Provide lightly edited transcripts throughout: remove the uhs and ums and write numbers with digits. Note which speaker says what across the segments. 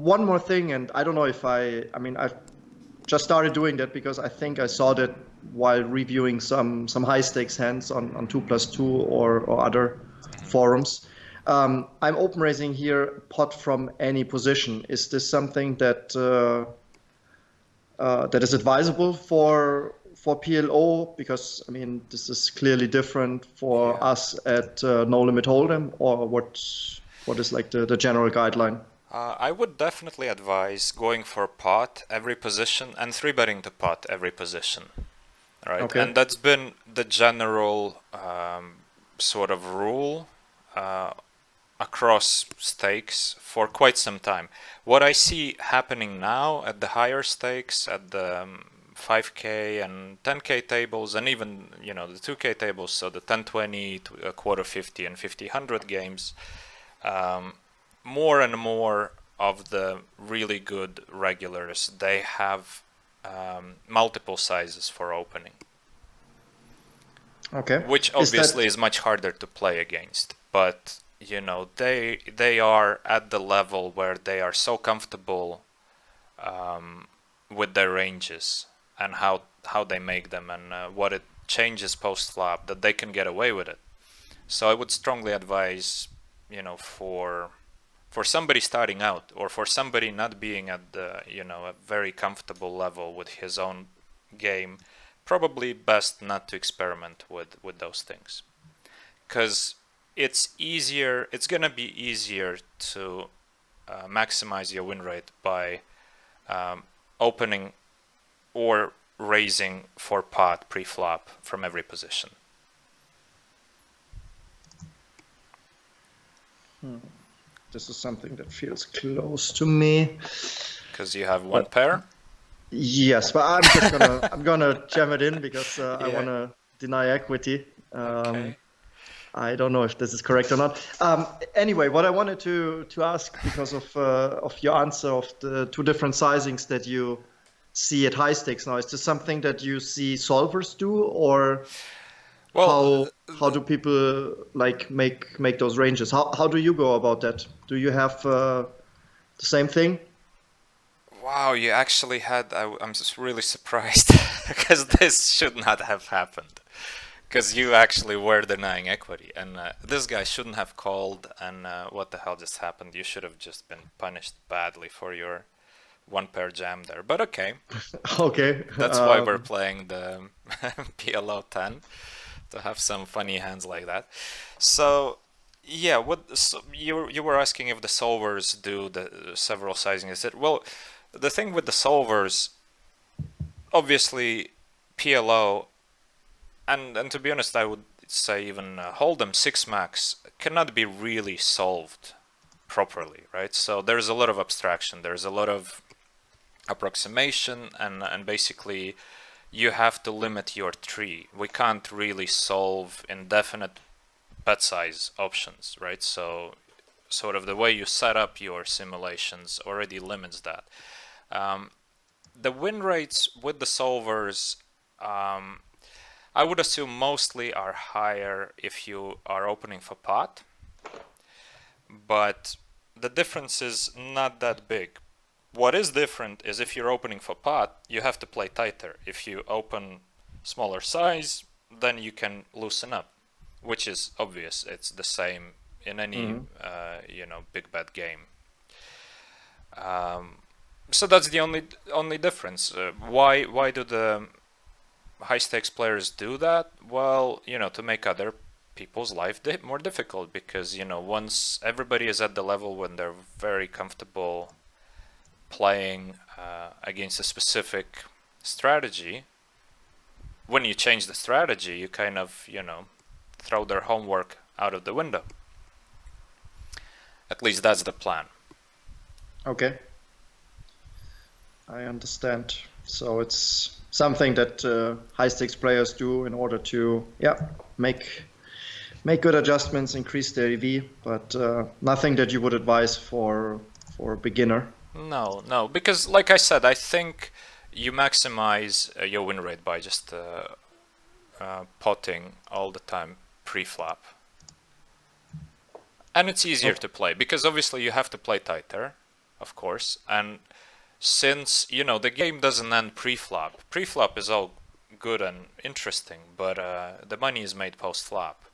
Speaker 1: one more thing, and I don't know if I mean, I've just started doing that because I think I saw that while reviewing some high stakes hands on 2+2 or other forums. I'm open raising here pot from any position. Is this something that that is advisable for PLO? Because I mean, this is clearly different for
Speaker 2: Yeah.
Speaker 1: us at No Limit Hold'em, or what is like the general guideline?
Speaker 2: I would definitely advise going for pot every position and three betting to pot every position, right?
Speaker 1: Okay.
Speaker 2: And that's been the general sort of rule across stakes for quite some time. What I see happening now at the higher stakes, at the 5K and 10K tables, and even the 2K tables, so the 10-20, quarter 50, and 50-100 games, more and more of the really good regulars, they have multiple sizes for opening,
Speaker 1: Okay.
Speaker 2: which
Speaker 1: Is
Speaker 2: obviously
Speaker 1: that
Speaker 2: is much harder to play against. But they are at the level where they are so comfortable with their ranges and how they make them and what it changes post flop that they can get away with it. So I would strongly advise, for somebody starting out or for somebody not being at the a very comfortable level with his own game, probably best not to experiment with those things, because it's gonna be easier to maximize your win rate by opening or raising for pot pre-flop from every position.
Speaker 1: this is something that feels close to me?
Speaker 2: Because you have one
Speaker 1: But
Speaker 2: pair.
Speaker 1: yes, but I'm gonna jam it in because I
Speaker 2: Yeah.
Speaker 1: wanna deny equity.
Speaker 2: Okay.
Speaker 1: I don't know if this is correct or not. Anyway, what I wanted to ask, because of your answer of the two different sizings that you see at high stakes now, is this something that you see solvers do, or
Speaker 2: Well,
Speaker 1: how do people like make those ranges? How do you go about that? Do you have the same thing?
Speaker 2: wow, you actually had. I'm just really surprised because this should not have happened. Because you actually were denying equity, and this guy shouldn't have called. And what the hell just happened? You should have just been punished badly for your one pair jam there. But okay,
Speaker 1: Okay.
Speaker 2: that's why we're playing the PLO 10 to have some funny hands like that. So yeah, you were asking if the solvers do the several sizing. I said, well, the thing with the solvers, obviously, PLO, and to be honest, I would say even Hold'em 6 max cannot be really solved properly, right? So there's a lot of abstraction, there's a lot of approximation, and basically you have to limit your tree. We can't really solve indefinite bet size options, right? So sort of the way you set up your simulations already limits that. The win rates with the solvers, I would assume mostly are higher if you are opening for pot, but the difference is not that big. What is different is if you're opening for pot, you have to play tighter. If you open smaller size, then you can loosen up, which is obvious. It's the same in any big bet game. So that's the only difference. Why do the high stakes players do that? Well, to make other people's life more difficult, because once everybody is at the level when they're very comfortable playing against a specific strategy, when you change the strategy, you kind of throw their homework out of the window. At least that's the plan.
Speaker 1: Okay, I understand. So it's something that high stakes players do in order to, yeah, make good adjustments, increase their EV, but nothing that you would advise for a beginner.
Speaker 2: No, because like I said, I think you maximize your win rate by just potting all the time pre-flop. And it's easier
Speaker 1: Okay.
Speaker 2: to play because obviously you have to play tighter. of course. And since, you know, the game doesn't end pre-flop. Pre-flop is all good and interesting, but the money is made post-flop.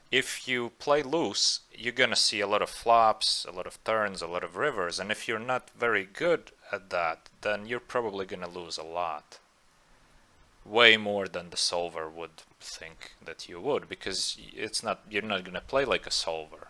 Speaker 2: If you play loose, you're gonna see a lot of flops, a lot of turns, a lot of rivers, and if you're not very good at that, then you're probably gonna lose a lot. Way more than the solver would think that you would, because you're not gonna play like a solver.